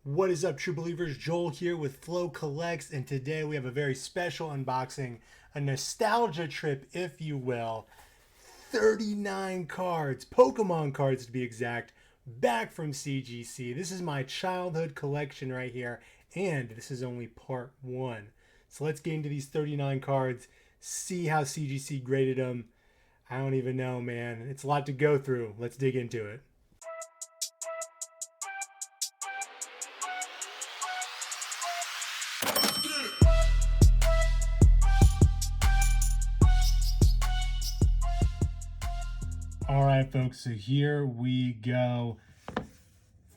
What is up, true believers? Joel here with Flow Collects, and today we have a very special unboxing, a nostalgia trip, if you will. 39 cards, Pokemon cards to be exact, back from CGC. This is my childhood collection right here, and this is only part one. So let's get into these 39 cards, see how CGC graded them. I don't even know, man. It's a lot to go through. Let's dig into it. All right, folks, so here we go.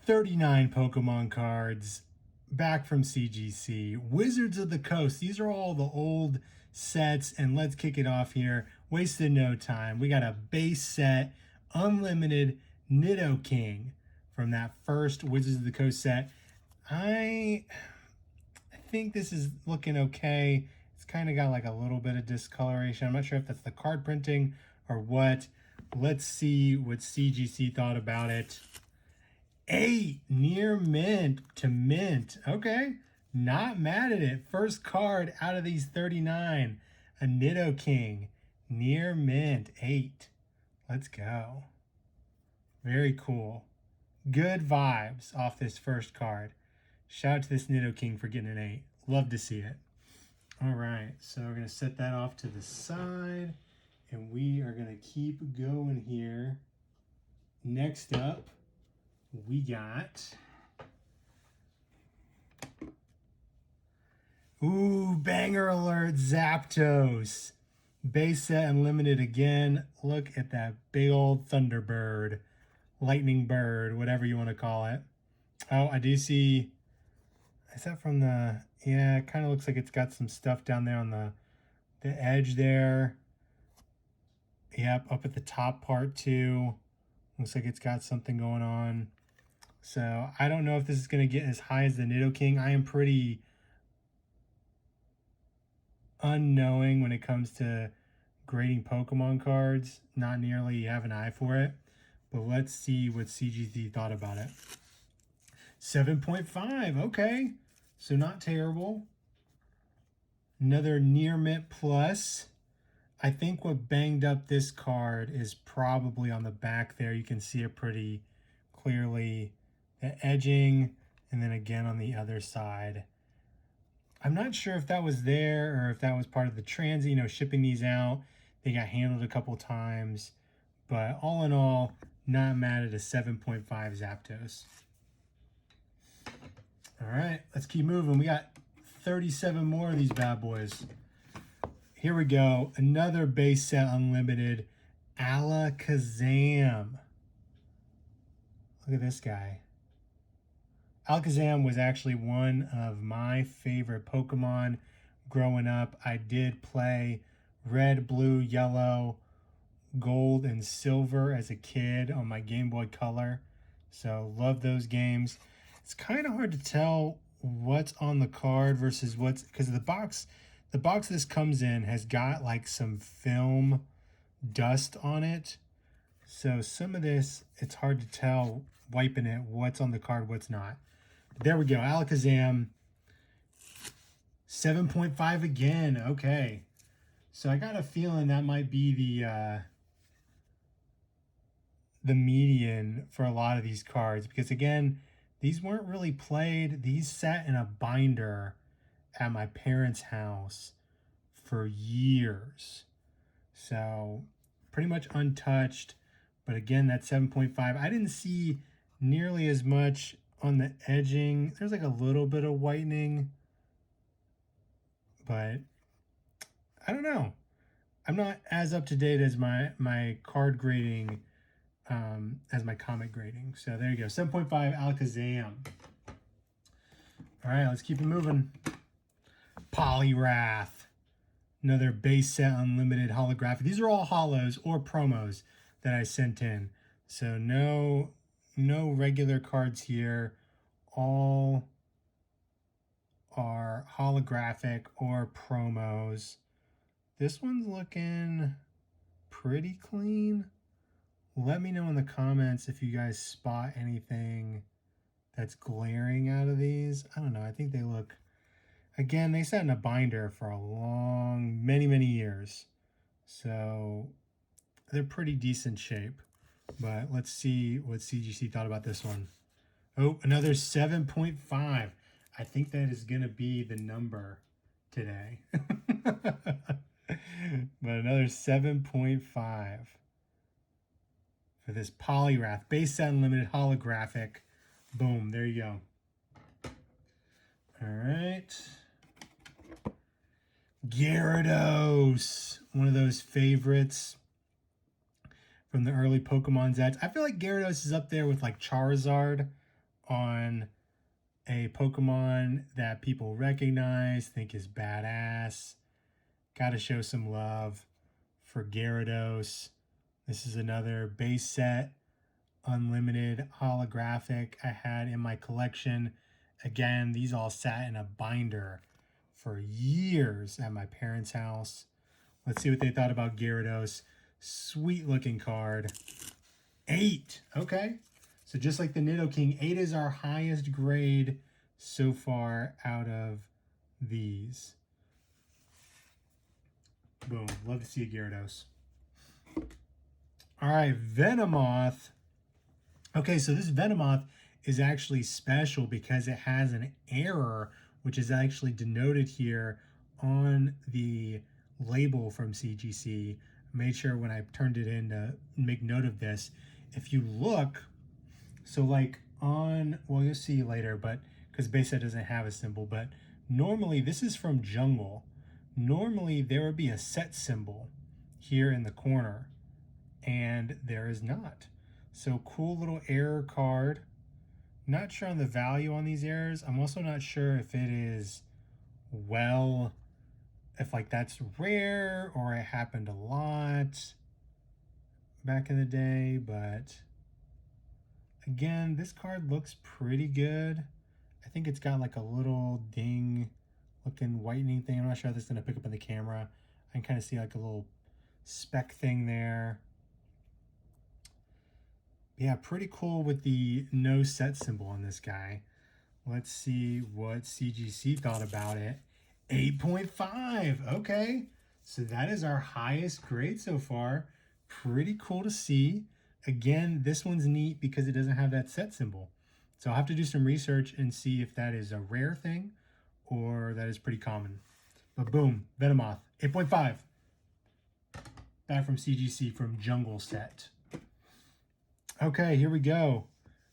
39 Pokemon cards back from CGC. Wizards of the Coast. These are all the old sets, and let's kick it off here. Wasted no time. We got a base set, unlimited Nidoking from that first Wizards of the Coast set. I think this is looking okay. It's kind of got like a little bit of discoloration. I'm not sure if that's the card printing or what. Let's see what CGC thought about it. 8 near mint to mint. Okay, not mad at it. First card out of these 39. A Nidoking. Near mint. 8. Let's go. Very cool. Good vibes off this first card. Shout out to this Nidoking for getting an 8. Love to see it. All right, so we're going to set that off to the side. And we are going to keep going here. Next up, we got... Ooh, banger alert, Zapdos. Base set unlimited again. Look at that big old Thunderbird. Lightning bird, whatever you want to call it. Oh, I do see... Is that from the... Yeah, it kind of looks like it's got some stuff down there on the edge there. Yep, up at the top part too. Looks like it's got something going on. So I don't know if this is going to get as high as the Nidoking. I am pretty unknowing when it comes to grading Pokemon cards. Not nearly have an eye for it. But let's see what CGC thought about it. 7.5. Okay. So not terrible. Another Near Mint Plus. I think what banged up this card is probably on the back there. You can see it pretty clearly. The edging, and then again on the other side. I'm not sure if that was there or if that was part of the transit, shipping these out. They got handled a couple times. But all in all, not mad at a 7.5 Zapdos. All right, let's keep moving. We got 37 more of these bad boys. Here we go. Another base set unlimited. Alakazam. Look at this guy. Alakazam was actually one of my favorite Pokemon growing up. I did play red, blue, yellow, gold, and silver as a kid on my Game Boy Color. So love those games. It's kind of hard to tell what's on the card versus what's... Because the box this comes in has got like some film dust on it. So some of this, it's hard to tell wiping it what's on the card, what's not. There we go. Alakazam. 7.5 again. Okay. So I got a feeling that might be the median for a lot of these cards. Because again, these weren't really played. These sat in a binder at my parents' house for years. So pretty much untouched. But again, that 7.5. I didn't see nearly as much on the edging. There's like a little bit of whitening. But I don't know. I'm not as up to date as my card grading as my comic grading. So there you go. 7.5 Alakazam. All right, let's keep it moving. Poliwrath. Another base set unlimited holographic. These are all holos or promos that I sent in. So no regular cards here. All are holographic or promos. This one's looking pretty clean. Let me know in the comments if you guys spot anything that's glaring out of these. I don't know. I think they look, again, they sat in a binder for a long, many years. So they're pretty decent shape. But let's see what CGC thought about this one. Oh, another 7.5. I think that is going to be the number today. But another 7.5 for this Polyrath. Base set unlimited holographic. Boom, there you go. All right. Gyarados, one of those favorites from the early Pokemon Zs. I feel like Gyarados is up there with like Charizard on a Pokemon that people recognize, think is badass. Gotta show some love for Gyarados. This is another base set, unlimited holographic I had in my collection. Again, these all sat in a binder for years at my parents' house. Let's see what they thought about Gyarados. Sweet looking card. 8. Okay. So just like the Nidoking, 8 is our highest grade so far out of these. Boom. Love to see a Gyarados. All right, Venomoth. Okay, so this Venomoth is actually special because it has an error, which is actually denoted here on the label from CGC. I made sure when I turned it in to make note of this. If you look, so like on, well, you'll see later, but because base set doesn't have a symbol, but normally this is from Jungle. Normally there would be a set symbol here in the corner, and there is not. So cool little error card. Not sure on the value on these errors. I'm also not sure if it is, well, if like that's rare or it happened a lot back in the day, but again, this card looks pretty good. I think it's got like a little ding looking whitening thing. I'm not sure how this is going to pick up in the camera. I can kind of see like a little speck thing there. Yeah, pretty cool with the no set symbol on this guy. Let's see what CGC thought about it. 8.5. Okay. So that is our highest grade so far. Pretty cool to see. Again, this one's neat because it doesn't have that set symbol. So I'll have to do some research and see if that is a rare thing or that is pretty common. But boom, Venomoth, 8.5. Back from CGC from Jungle Set. Okay, here we go.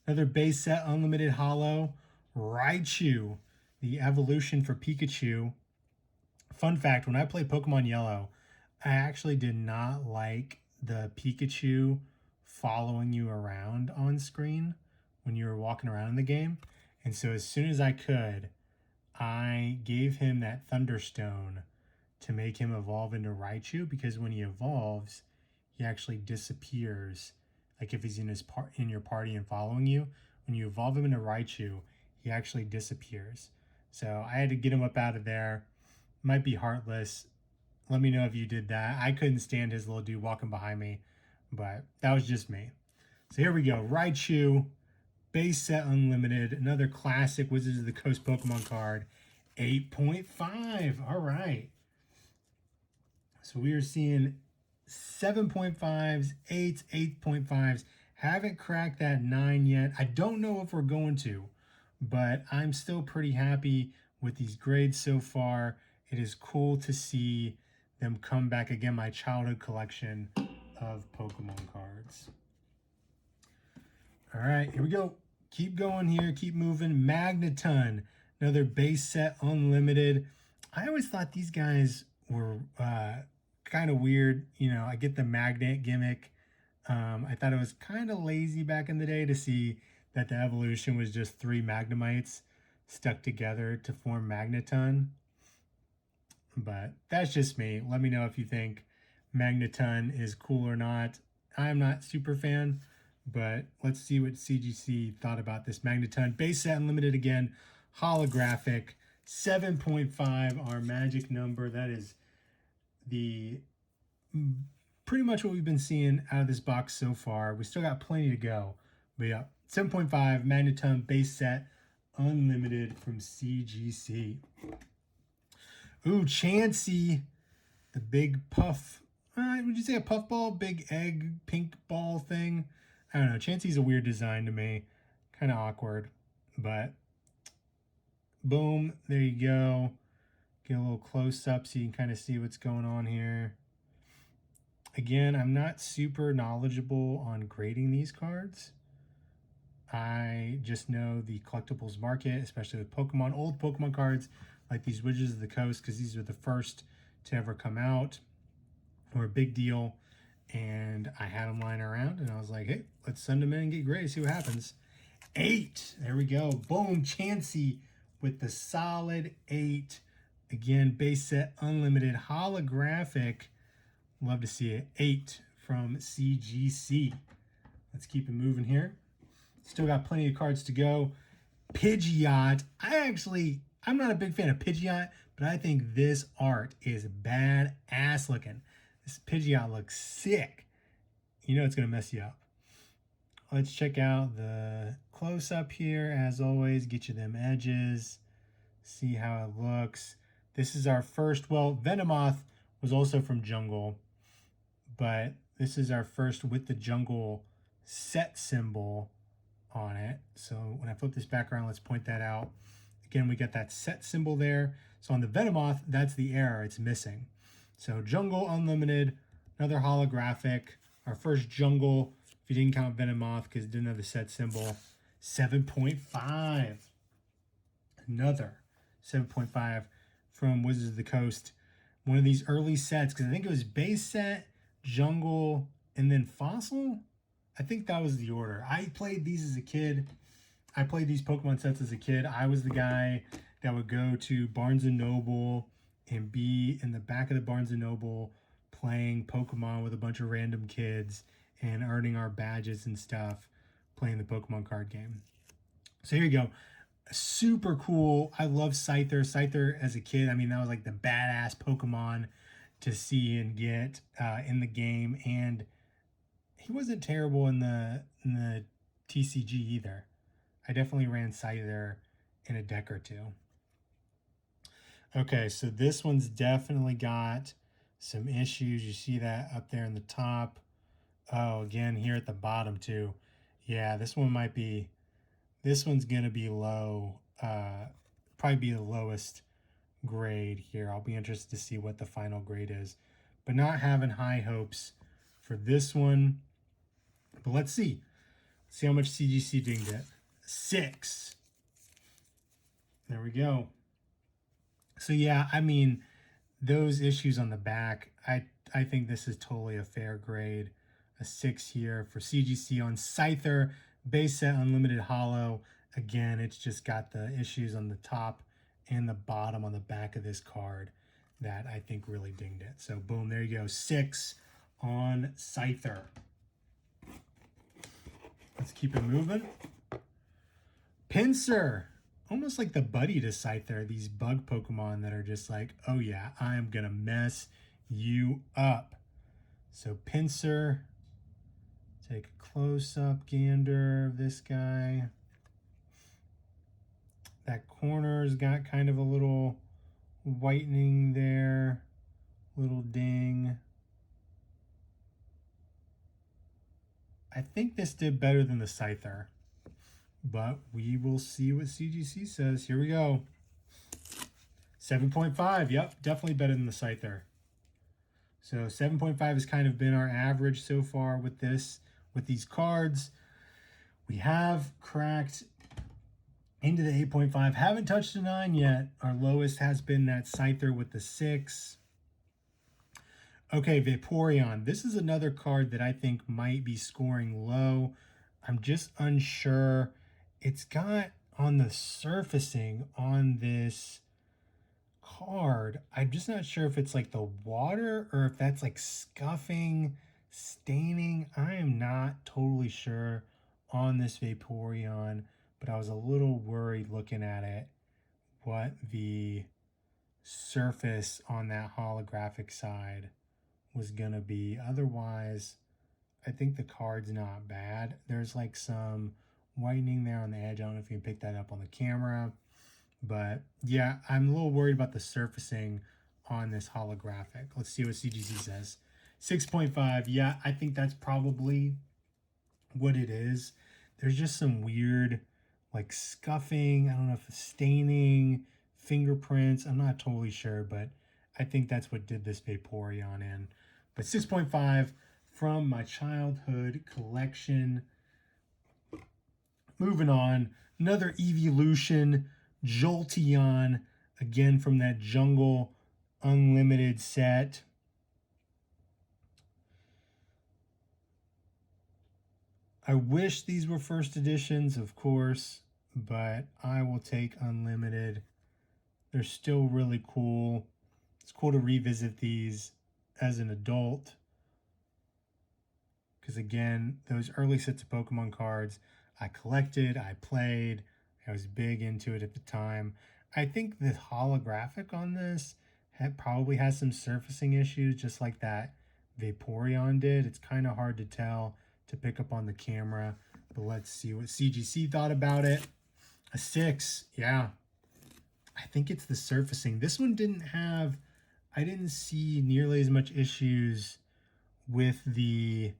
Another base set, unlimited holo. Raichu, the evolution for Pikachu. Fun fact, when I played Pokemon Yellow, I actually did not like the Pikachu following you around on screen when you were walking around in the game. And so as soon as I could, I gave him that Thunderstone to make him evolve into Raichu, because when he evolves, he actually disappears. Like if he's in your party and following you, when you evolve him into Raichu, he actually disappears. So I had to get him up out of there. Might be Heartless. Let me know if you did that. I couldn't stand his little dude walking behind me, but that was just me. So here we go. Raichu, base set unlimited. Another classic Wizards of the Coast Pokemon card. 8.5. All right. So we are seeing 7.5s, 8s, 8.5s. Haven't cracked that 9 yet. I don't know if we're going to, but I'm still pretty happy with these grades so far. It is cool to see them come back again, my childhood collection of Pokemon cards. All right, here we go. Keep going here, keep moving. Magneton, another base set, unlimited. I always thought these guys were kind of weird. You know, I get the magnet gimmick. I thought it was kind of lazy back in the day to see that the evolution was just 3 Magnemites stuck together to form Magneton. But that's just me. Let me know if you think Magneton is cool or not. I'm not super fan, but let's see what CGC thought about this Magneton. Base set unlimited again, holographic, 7.5, our magic number. That is the pretty much what we've been seeing out of this box so far. We still got plenty to go, but yeah, 7.5 Magneton base set, unlimited from CGC. Ooh, Chansey, the big puff. Would you say a puffball, big egg, pink ball thing? I don't know. Chansey's a weird design to me. Kind of awkward, but boom, there you go. Get a little close up so you can kind of see what's going on here. Again, I'm not super knowledgeable on grading these cards. I just know the collectibles market, especially with Pokemon, old Pokemon cards like these Wizards of the Coast, because these are the first to ever come out, were a big deal. And I had them lying around, and I was like, hey, let's send them in and get graded, see what happens. 8. There we go. Boom, Chansey with the solid 8. Again, base set, unlimited, holographic. Love to see it. 8 from CGC. Let's keep it moving here. Still got plenty of cards to go. Pidgeot. I'm not a big fan of Pidgeot, but I think this art is badass looking. This Pidgeot looks sick. You know it's going to mess you up. Let's check out the close-up here. As always, get you them edges. See how it looks. This is our first, well, Venomoth was also from Jungle, but this is our first with the Jungle set symbol on it. So when I flip this back around, let's point that out. Again, we got that set symbol there. So on the Venomoth, that's the error, it's missing. So Jungle Unlimited, another holographic, our first Jungle, if you didn't count Venomoth because it didn't have the set symbol. 7.5. Another 7.5 from Wizards of the Coast. One of these early sets, because I think it was base set, Jungle, and then Fossil. I think that was the order. I played these as a kid. I played these Pokemon sets as a kid. I was the guy that would go to Barnes & Noble and be in the back of the Barnes & Noble playing Pokemon with a bunch of random kids and earning our badges and stuff playing the Pokemon card game. So here you go. Super cool. I love Scyther. Scyther as a kid, I mean, that was like the badass Pokemon to see and get in the game. And he wasn't terrible in the TCG either. I definitely ran Scyther in a deck or two. Okay, so this one's definitely got some issues. You see that up there in the top. Oh, again, here at the bottom too. Yeah, this one's going to be low. Probably be the lowest grade here. I'll be interested to see what the final grade is. But not having high hopes for this one. But let's see. See how much CGC dinged it. 6. There we go. So yeah, I mean, those issues on the back, I think this is totally a fair grade. A 6 here for CGC on Scyther, base set unlimited holo. Again, it's just got the issues on the top and the bottom on the back of this card that I think really dinged it. So boom, there you go. 6 on Scyther. Let's keep it moving. Pinsir. Almost like the buddy to Scyther, these bug Pokemon that are just like, oh yeah, I am going to mess you up. So Pinsir, take a close-up gander of this guy. That corner's got kind of a little whitening there, little ding. I think this did better than the Scyther. But we will see what CGC says. Here we go. 7.5. Yep, definitely better than the Scyther. So 7.5 has kind of been our average so far with these cards. We have cracked into the 8.5. Haven't touched a 9 yet. Our lowest has been that Scyther with the 6. Okay, Vaporeon. This is another card that I think might be scoring low. I'm just unsure. It's got on the surfacing on this card, I'm just not sure if it's like the water or if that's like scuffing, staining. I am not totally sure on this Vaporeon, but I was a little worried looking at it what the surface on that holographic side was gonna be. Otherwise, I think the card's not bad. There's like some whitening there on the edge. I don't know if you can pick that up on the camera. But yeah, I'm a little worried about the surfacing on this holographic. Let's see what CGC says. 6.5. Yeah, I think that's probably what it is. There's just some weird like scuffing. I don't know if it's staining, fingerprints. I'm not totally sure, but I think that's what did this Vaporeon in. But 6.5 from my childhood collection. Moving on, another Evolution Jolteon, again from that Jungle Unlimited set. I wish these were first editions, of course, but I will take Unlimited. They're still really cool. It's cool to revisit these as an adult. Because again, those early sets of Pokemon cards, I collected, I played, I was big into it at the time. I think the holographic on this probably has some surfacing issues, just like that Vaporeon did. It's kind of hard to tell to pick up on the camera, but let's see what CGC thought about it. A 6, yeah. I think it's the surfacing. This one I didn't see nearly as much issues with the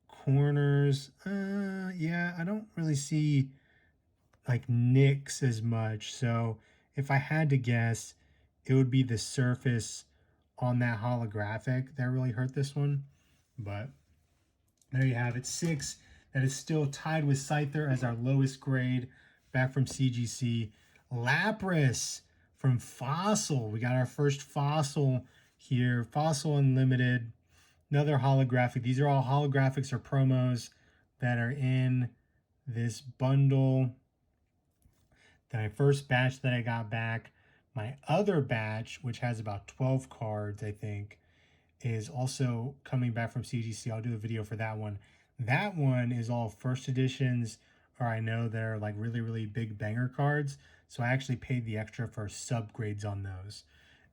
corners. Yeah, I don't really see like nicks as much. So if I had to guess, it would be the surface on that holographic that really hurt this one. But there you have it. 6. That is still tied with Scyther as our lowest grade back from CGC. Lapras from Fossil. We got our first Fossil here. Fossil Unlimited. Another holographic. These are all holographics or promos that are in this bundle. My first batch that I got back. My other batch, which has about 12 cards, I think, is also coming back from CGC. I'll do a video for that one. That one is all first editions, or I know they're like really, really big banger cards. So I actually paid the extra for subgrades on those.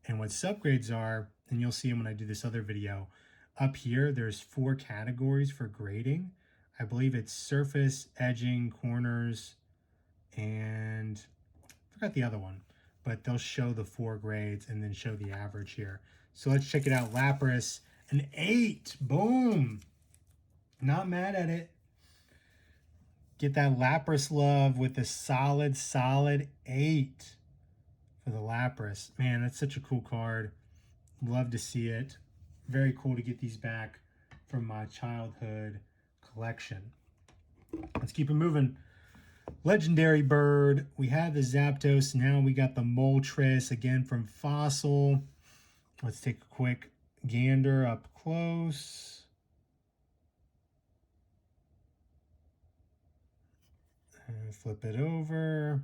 And what subgrades are, and you'll see them when I do this other video, up here, there's 4 categories for grading. I believe it's surface, edging, corners, and I forgot the other one. But they'll show the 4 grades and then show the average here. So let's check it out. Lapras, an 8. Boom. Not mad at it. Get that Lapras love with a solid 8 for the Lapras. Man, that's such a cool card. Love to see it. Very cool to get these back from my childhood collection. Let's keep it moving. Legendary Bird. We had the Zapdos. Now we got the Moltres again from Fossil. Let's take a quick gander up close. And flip it over.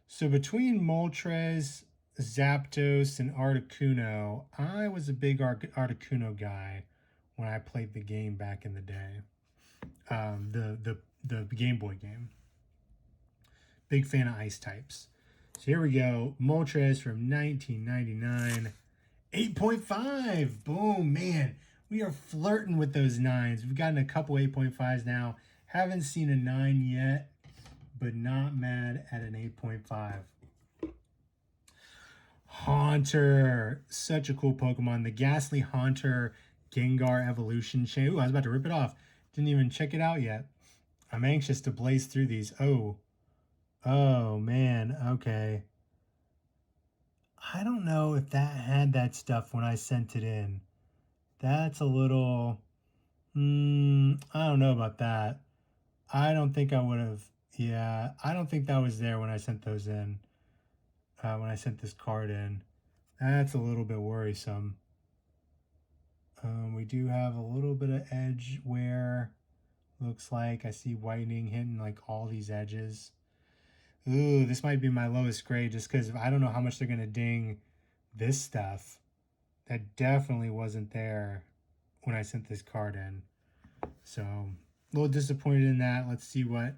So between Moltres, Zapdos, and Articuno, I was a big Articuno guy when I played the game back in the day. The Game Boy game. Big fan of ice types. So here we go. Moltres from 1999. 8.5. Boom, man. We are flirting with those 9s. We've gotten a couple 8.5s now. Haven't seen a 9 yet, but not mad at an 8.5. Haunter. Such a cool Pokemon. The Ghastly Haunter Gengar Evolution Chain. Ooh, I was about to rip it off. Didn't even check it out yet. I'm anxious to blaze through these. Oh, man. Okay. I don't know if that had that stuff when I sent it in. That's a little... I don't know about that. I don't think I would have... Yeah, I don't think that was there when I sent those in. When I sent this card in. That's a little bit worrisome. We do have a little bit of edge wear. Looks like I see whitening hitting like all these edges. Ooh, this might be my lowest grade just because I don't know how much they're going to ding this stuff. That definitely wasn't there when I sent this card in. So, a little disappointed in that. Let's see what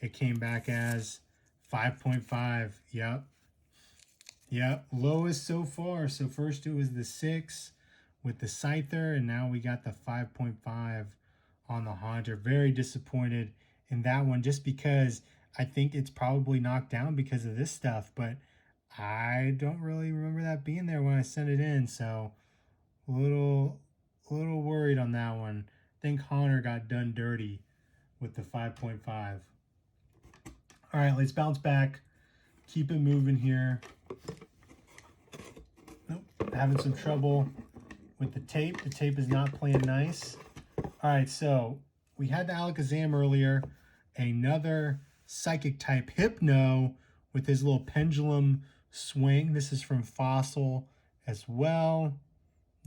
it came back as. 5.5. Yep. Yep. Lowest so far. So, first it was the 6. with the Scyther, and now we got the 5.5 on the Haunter. Very disappointed in that one, just because I think it's probably knocked down because of this stuff, but I don't really remember that being there when I sent it in, so a little worried on that one. I think Haunter got done dirty with the 5.5. All right, let's bounce back. Keep it moving here. Nope, having some trouble with the tape. The tape is not playing nice. All right, so we had the Alakazam earlier. Another Psychic type Hypno with his little pendulum swing. This is from Fossil as well.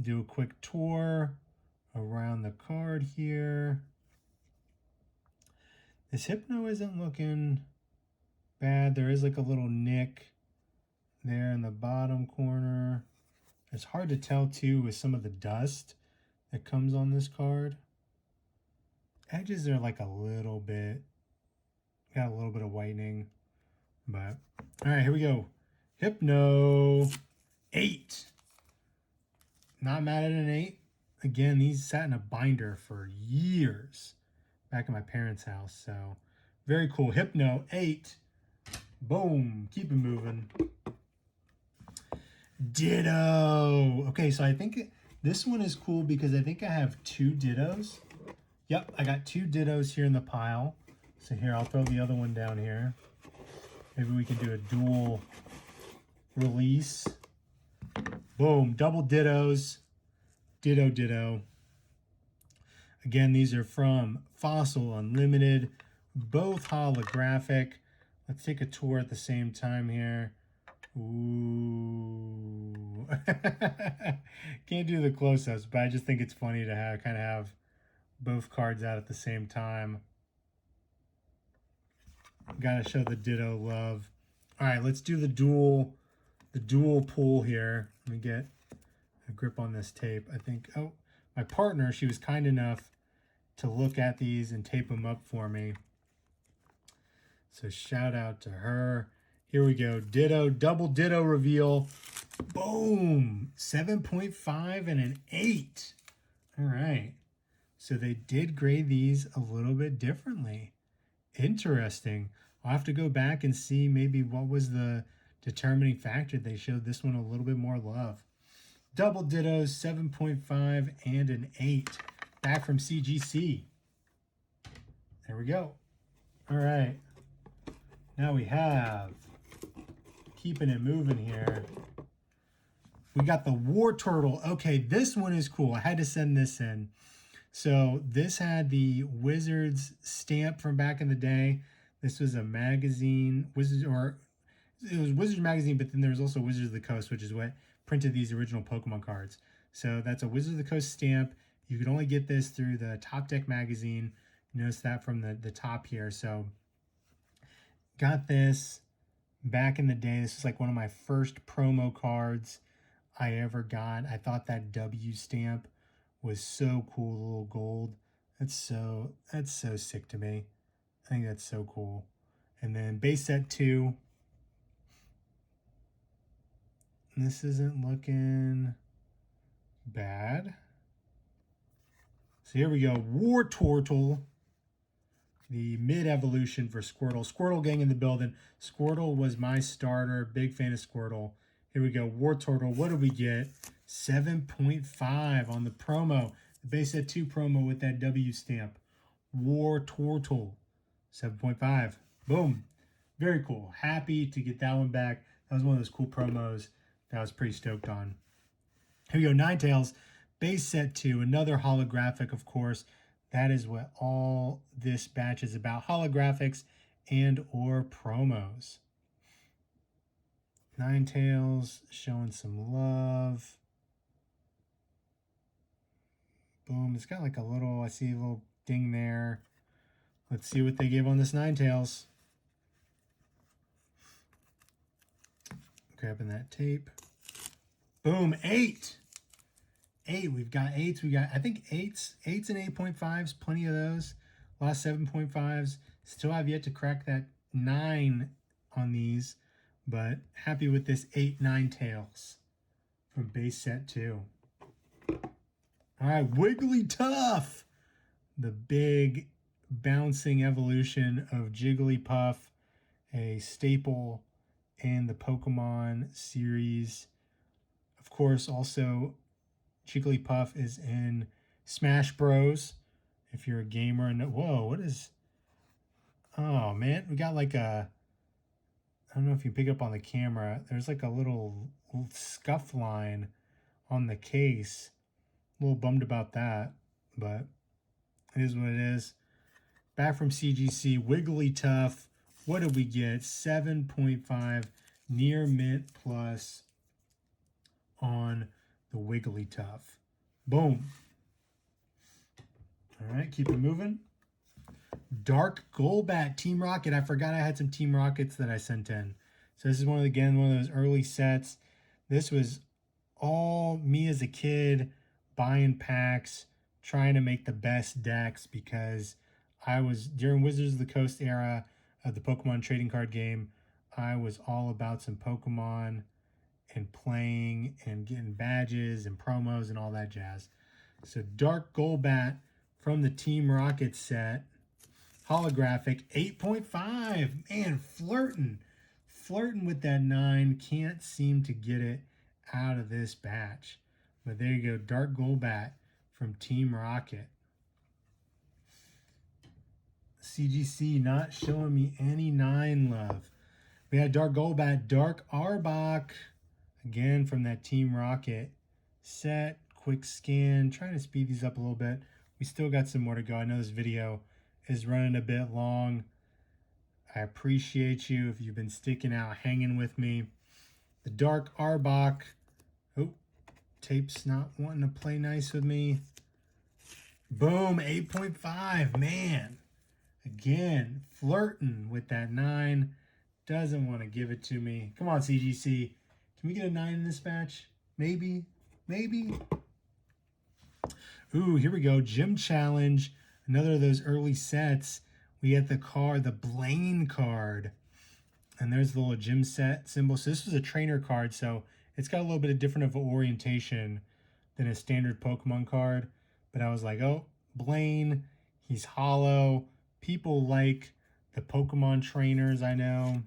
Do a quick tour around the card here. This Hypno isn't looking bad. There is like a little nick there in the bottom corner. It's hard to tell too with some of the dust that comes on this card. Edges are like a little bit, got a little bit of whitening, but all right, here we go. Hypno 8. Not mad at an 8. Again, these sat in a binder for years back at my parents' house, so very cool. Hypno 8. Boom. Keep it moving. Ditto. Okay, so I think this one is cool because I think I have 2 Dittos. Yep, I got 2 Dittos here in the pile. So here, I'll throw the other one down here. Maybe we can do a dual release. Boom, double Dittos. Ditto, ditto. Again, these are from Fossil Unlimited, both holographic. Let's take a tour at the same time here. Ooh. Can't do the close-ups, but I just think it's funny to have kind of have both cards out at the same time. Gotta show the Ditto love. All right, let's do the dual pull here. Let me get a grip on this tape. I think, oh, my partner, she was kind enough to look at these and tape them up for me. So shout out to her. Here we go. Ditto, double Ditto reveal. Boom. 7.5 and an 8. All right. So they did grade these a little bit differently. Interesting. I'll have to go back and see maybe what was the determining factor. They showed this one a little bit more love. Double Dittos, 7.5 and an 8. Back from CGC. There we go. All right. Now we have, keeping it moving here, we got the War Turtle. Okay, this one is cool. I had to send this in. So this had the Wizards stamp from back in the day. This was a magazine, it was Wizards magazine, but then there was also Wizards of the Coast, which is what printed these original Pokemon cards. So that's a Wizards of the Coast stamp. You could only get this through the Top Deck magazine. Notice that from the top here. So got this back in the day. This is like one of my first promo cards I ever got. I thought that W stamp was so cool, a little gold. That's so sick to me. I think that's so cool. And then base set 2. This isn't looking bad. So here we go. War Turtle. The mid-evolution for Squirtle. Squirtle gang in the building. Squirtle was my starter. Big fan of Squirtle. Here we go. War Turtle. What do we get? 7.5 on the promo. The base set 2 promo with that W stamp. War Turtle. 7.5. Boom. Very cool. Happy to get that one back. That was one of those cool promos that I was pretty stoked on. Here we go. Ninetales. Base set 2. Another holographic, of course. That is what all this batch is about. Holographics and or promos. Ninetales showing some love. Boom. It's got like a little, I see a little ding there. Let's see what they give on this Ninetales. Grabbing that tape. Boom. 8. 8. We've got 8s. We got, I think 8s and 8.5s. Plenty of those. A lot of 7.5s. Still have yet to crack that 9 on these. But happy with this 8 Ninetales from base set 2. All right, Wigglytuff, the big bouncing evolution of Jigglypuff, a staple in the Pokemon series. Of course, also Jigglypuff is in Smash Bros. If you're a gamer and whoa, what is? Oh man, we got like a. I don't know if you pick up on the camera. There's like a little scuff line on the case. A little bummed about that, but it is what it is. Back from CGC, Wigglytuff. What did we get? 7.5 near mint plus on the Wigglytuff. Boom. All right, keep it moving. Dark Golbat Team Rocket. I forgot I had some Team Rockets that I sent in. So this is one of those early sets. This was all me as a kid buying packs, trying to make the best decks because I was during Wizards of the Coast era of the Pokemon trading card game. I was all about some Pokemon and playing and getting badges and promos and all that jazz. So Dark Golbat from the Team Rocket set. Holographic 8.5. Man, flirting with that 9. Can't seem to get it out of this batch. But there you go, Dark Golbat from Team Rocket. CGC not showing me any 9 love. We had Dark Golbat, Dark Arbok, again from that Team Rocket set. Quick scan, trying to speed these up a little bit. We still got some more to go. I know this video is running a bit long. I appreciate you if you've been sticking out, hanging with me. The Dark Arbok. Oh, tape's not wanting to play nice with me. Boom, 8.5. Man, again, flirting with that 9. Doesn't want to give it to me. Come on, CGC. Can we get a 9 in this batch? Maybe. Ooh, here we go. Gym Challenge. Another of those early sets. We had the card, the Blaine card. And there's the little gym set symbol. So this was a trainer card, so it's got a little bit of different of an orientation than a standard Pokemon card. But I was like, oh, Blaine, he's hollow. People like the Pokemon trainers, I know.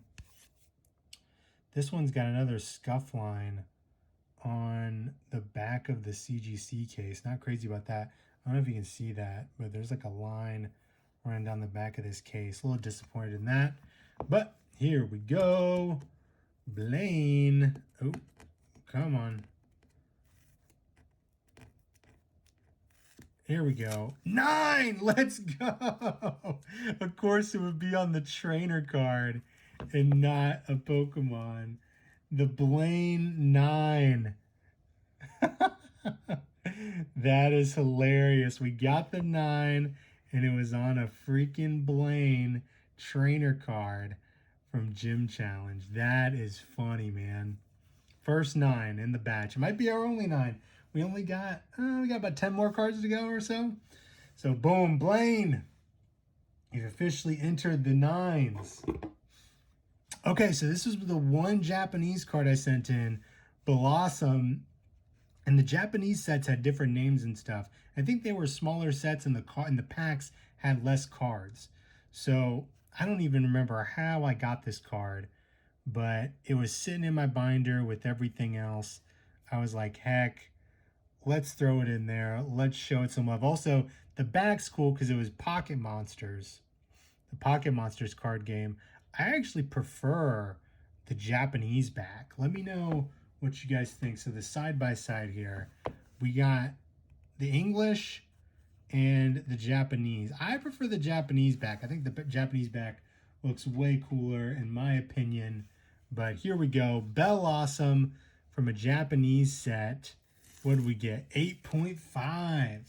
This one's got another scuff line on the back of the CGC case. Not crazy about that. I don't know if you can see that, but there's like a line running down the back of this case. A little disappointed in that. But here we go. Blaine. Oh, come on. Here we go. 9! Let's go! Of course, it would be on the trainer card and not a Pokemon. The Blaine 9. That is hilarious. We got the 9, and it was on a freaking Blaine trainer card from Gym Challenge. That is funny, man. First 9 in the batch. It might be our only 9. We only got, we got about 10 more cards to go or so. So, boom, Blaine. You've officially entered the 9s. Okay, so this was the one Japanese card I sent in, Blossom. And the Japanese sets had different names and stuff. I think they were smaller sets and the packs had less cards. So I don't even remember how I got this card, but it was sitting in my binder with everything else. I was like, heck, let's throw it in there. Let's show it some love. Also, the back's cool because it was Pocket Monsters. The Pocket Monsters card game. I actually prefer the Japanese back. Let me know what you guys think. So the side-by-side here, we got the English and the Japanese. I prefer the Japanese back. I think the Japanese back looks way cooler in my opinion. But here we go. Bellossom from a Japanese set. What did we get? 8.5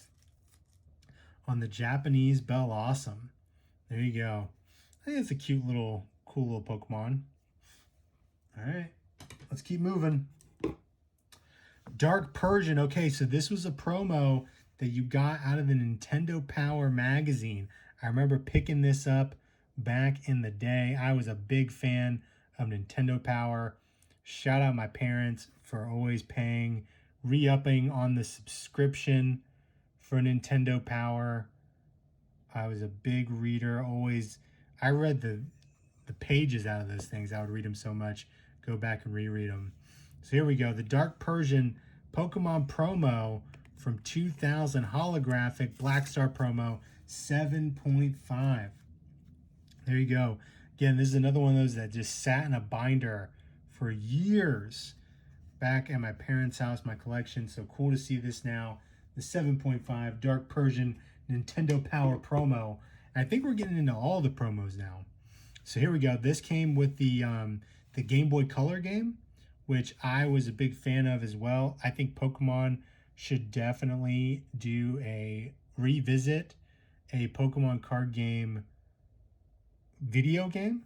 on the Japanese Bellossom. There you go. I think it's a cute little, cool little Pokemon. All right, let's keep moving. Dark Persian. Okay, so this was a promo that you got out of the Nintendo Power magazine. I remember picking this up back in the day. I was a big fan of Nintendo Power. Shout out my parents for always paying, re-upping on the subscription. for Nintendo Power. I was a big reader. Always, I read the pages out of those things. I would read them so much. Go back and reread them. So here we go. The Dark Persian Pokemon promo from 2000 holographic Black Star promo 7.5. There you go. Again, this is another one of those that just sat in a binder for years back at my parents' house, my collection. So cool to see this now. The 7.5 Dark Persian Nintendo Power promo. And I think we're getting into all the promos now. So here we go. This came with the Game Boy Color game, which I was a big fan of as well. I think Pokemon should definitely do a revisit a Pokemon card game video game.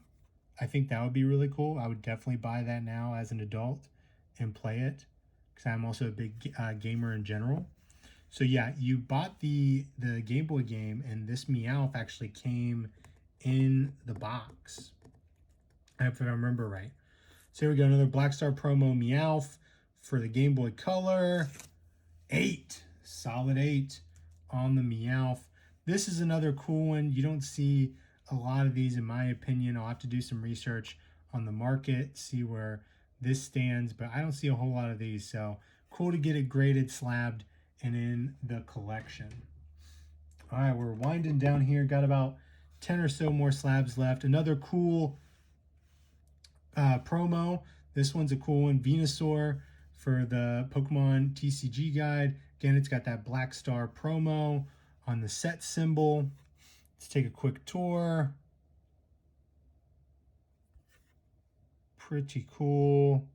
I think that would be really cool. I would definitely buy that now as an adult and play it because I'm also a big gamer in general. So yeah, you bought the Game Boy game, and this Meowth actually came in the box, if I remember right. So here we go, another Black Star promo Meowth for the Game Boy Color. 8, solid 8 on the Meowth. This is another cool one. You don't see a lot of these in my opinion. I'll have to do some research on the market, see where this stands, but I don't see a whole lot of these. So cool to get it graded, slabbed, and in the collection. All right, we're winding down here. Got about 10 or so more slabs left. Another cool promo. This one's a cool one. Venusaur for the Pokemon TCG guide. Again, it's got that Black Star promo on the set symbol. Let's take a quick tour. Pretty cool.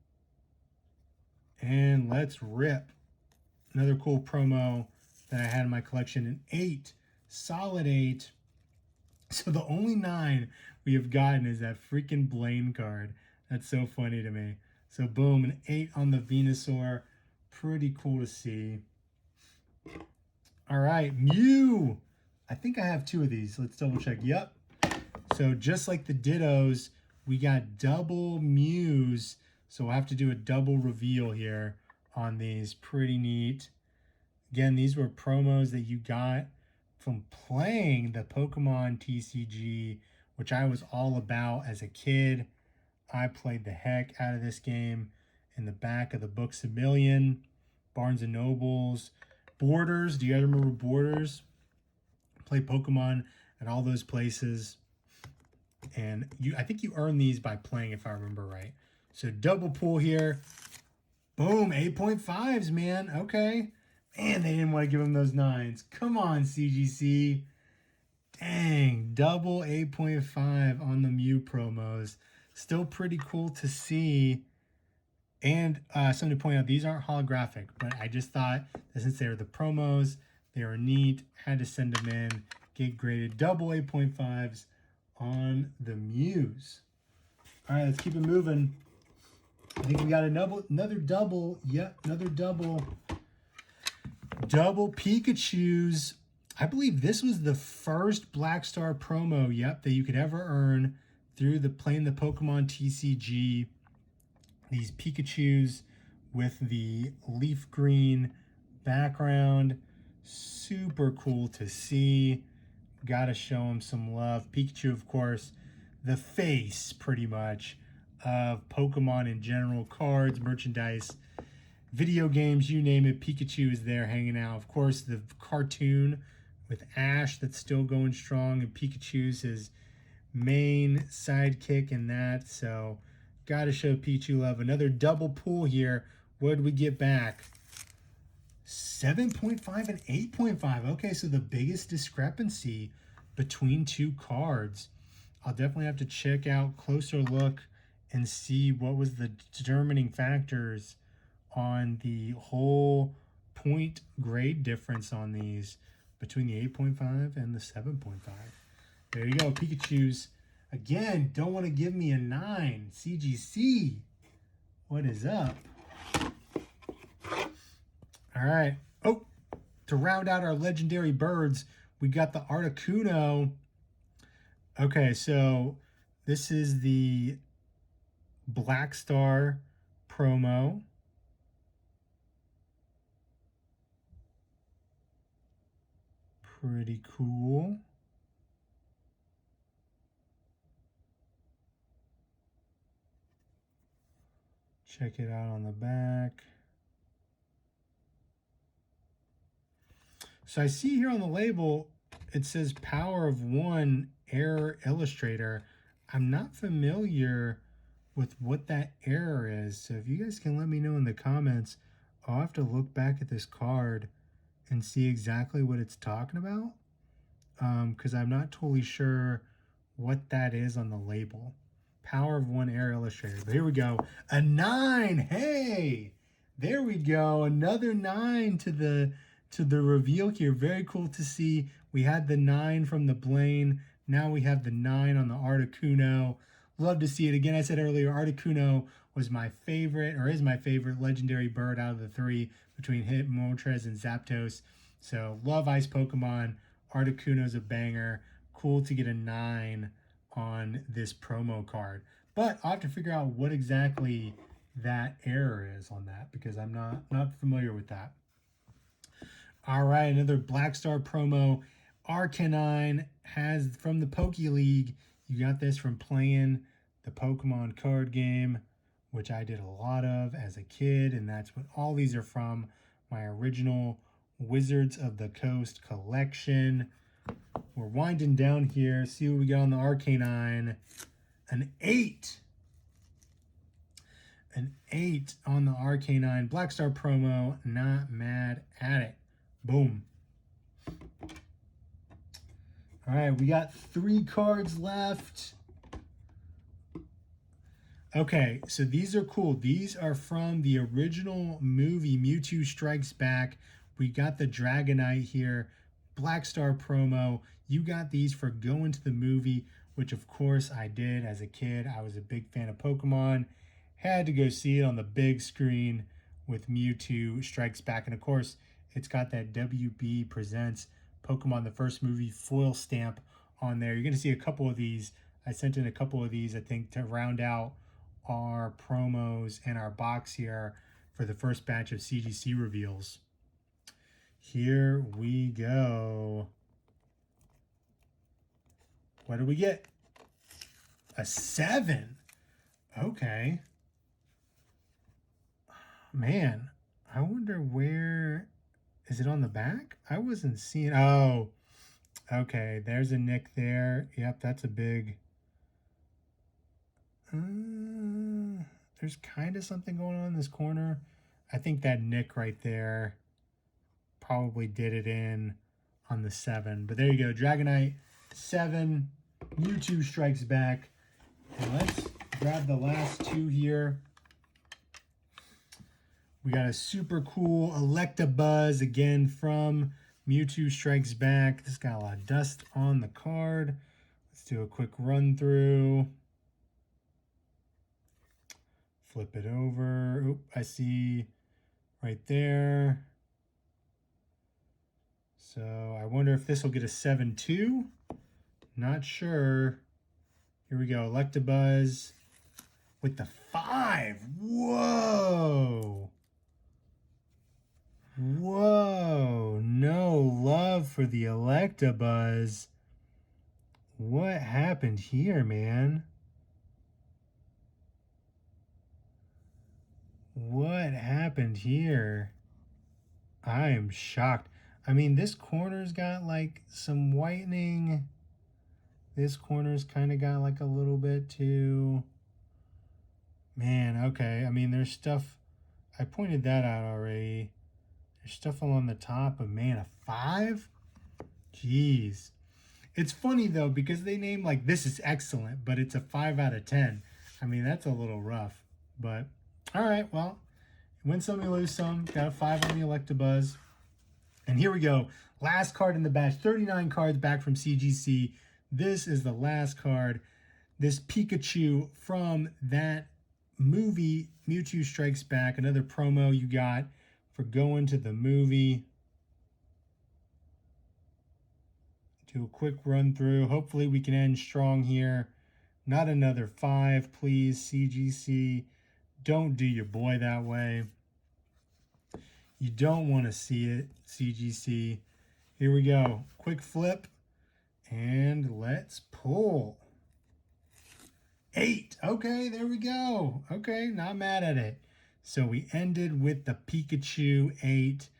And let's rip. Another cool promo that I had in my collection. An 8, solid 8. So the only 9 we have gotten is that freaking Blaine card. That's so funny to me. So boom, an 8 on the Venusaur. Pretty cool to see. All right, Mew. I think I have 2 of these. Let's double check. Yep. So just like the Dittos, we got double Mews. So we'll have to do a double reveal here on these. Pretty neat. Again, these were promos that you got from playing the Pokemon TCG, which I was all about as a kid. I played the heck out of this game in the back of the Books A Million, Barnes and Nobles, Borders. Do you guys remember Borders? Played Pokemon at all those places. And I think you earn these by playing, if I remember right. So double pull here. Boom, 8.5s, man. Okay. Man, they didn't want to give him those 9s. Come on, CGC. Dang, double 8.5 on the Mew promos. Still pretty cool to see. And something to point out, these aren't holographic, but I just thought that since they were the promos, they were neat. Had to send them in, get graded. Double 8.5s on the Mews. All right, let's keep it moving. I think we got another double. Yep, another double. Double Pikachus. I believe this was the first Black Star promo, yep, that you could ever earn through playing the Pokemon TCG. These Pikachus with the leaf green background. Super cool to see. Gotta show him some love. Pikachu, of course, the face, pretty much, of Pokemon in general. Cards, merchandise, video games, you name it. Pikachu is there hanging out. Of course, the cartoon with Ash that's still going strong, and Pikachu's his main sidekick in that. So, gotta show Pikachu love. Another double pull here. What did we get back? 7.5 and 8.5. Okay, so the biggest discrepancy between 2 cards. I'll definitely have to check out, closer look, and see what was the determining factors on the whole point grade difference on these between the 8.5 and the 7.5. There you go, Pikachu's. Again, don't want to give me a 9. CGC, what is up? All right. Oh, to round out our legendary birds, we got the Articuno. Okay, so this is the Black Star promo. Pretty cool. Check it out on the back. So I see here on the label, it says Power of One Error Illustrator. I'm not familiar with what that error is. So if you guys can let me know in the comments, I'll have to look back at this card and see exactly what it's talking about. Because I'm not totally sure what that is on the label. Power of One Error Illustrator. But here we go. A 9. Hey! There we go. Another 9 to the reveal here. Very cool to see. We had the 9 from the Blaine. Now we have the 9 on the Articuno. Love to see it. Again, I said earlier, Articuno was my favorite, or is my favorite legendary bird out of the 3 between Hitmontrez and Zapdos. So love Ice Pokemon. Articuno's a banger. Cool to get a 9 on this promo card. But I'll have to figure out what exactly that error is on that, because I'm not familiar with that. All right, another Black Star promo. Arcanine has from the Poke League. You got this from playing the Pokemon card game, which I did a lot of as a kid, and that's what all these are from. My original Wizards of the Coast collection. We're winding down here. See what we got on the Arcanine. An 8. An 8 on the Arcanine. Black Star promo. Not mad at it. Boom. All right, we got 3 cards left. Okay, so these are cool. These are from the original movie, Mewtwo Strikes Back. We got the Dragonite here. Black Star promo. You got these for going to the movie, which of course I did as a kid. I was a big fan of Pokemon. Had to go see it on the big screen with Mewtwo Strikes Back. And of course, it's got that WB Presents Pokemon the First Movie foil stamp on there. You're going to see a couple of these. I sent in a couple of these, I think, to round out our promos and our box here for the first batch of CGC reveals. Here we go. What do we get? A 7. Okay. Man, I wonder where... Is it on the back? I wasn't seeing... Oh, okay. There's a nick there. Yep, that's a big... there's kind of something going on in this corner. I think that nick right there probably did it in on the 7. But there you go. Dragonite 7. Mewtwo Strikes Back. And let's grab the last 2 here. We got a super cool Electabuzz again from Mewtwo Strikes Back. This got a lot of dust on the card. Let's do a quick run through. Flip it over. Oop, I see right there. So I wonder if this will get a 7-2. Not sure. Here we go. Electabuzz with the 5. Whoa. Whoa. No love for the Electabuzz. What happened here, man? What happened here? I am shocked. I mean, this corner's got like some whitening. This corner's kind of got like a little bit too. Man, okay. I mean, there's stuff. I pointed that out already. There's stuff along the top, but man, a 5? Jeez. It's funny though, because they name like this is excellent, but it's a 5 out of 10. I mean, that's a little rough, but all right, well, win some, you lose some. Got a 5 on the Electabuzz. And here we go. Last card in the batch. 39 cards back from CGC. This is the last card. This Pikachu from that movie, Mewtwo Strikes Back. Another promo you got for going to the movie. Do a quick run through. Hopefully we can end strong here. Not another 5, please, CGC. Don't do your boy that way. You don't want to see it, CGC. Here we go. Quick flip. And let's pull. 8. Okay, there we go. Okay, not mad at it. So we ended with the Pikachu 8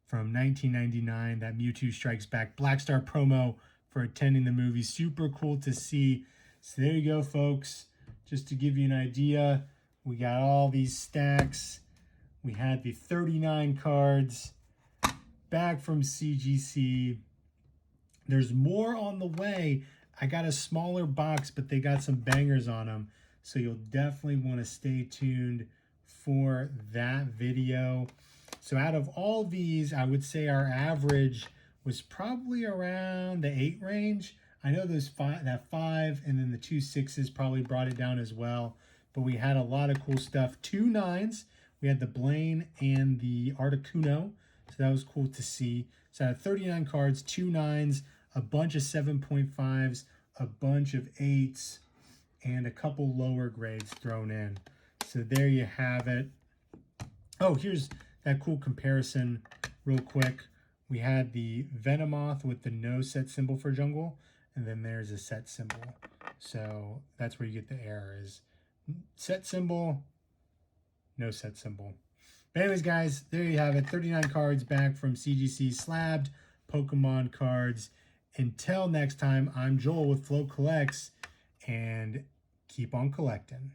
from 1999. That Mewtwo Strikes Back Black Star promo for attending the movie. Super cool to see. So there you go, folks. Just to give you an idea, we got all these stacks. We had the 39 cards back from CGC. There's more on the way. I got a smaller box, but they got some bangers on them. So you'll definitely want to stay tuned for that video. So out of all these, I would say our average was probably around the 8 range. I know those that 5 and then the 2 6s probably brought it down as well. But we had a lot of cool stuff. 2 9s. We had the Blaine and the Articuno. So that was cool to see. So I had 39 cards, 2 9s, a bunch of 7.5s, a bunch of 8s, and a couple lower grades thrown in. So there you have it. Oh, here's that cool comparison real quick. We had the Venomoth with the no set symbol for jungle, and then there's a set symbol. So that's where you get the error is set symbol, no set symbol. But anyways, guys, there you have it. 39 cards back from CGC slabbed Pokemon cards. Until next time, I'm Joel with Flow Collects, and keep on collecting.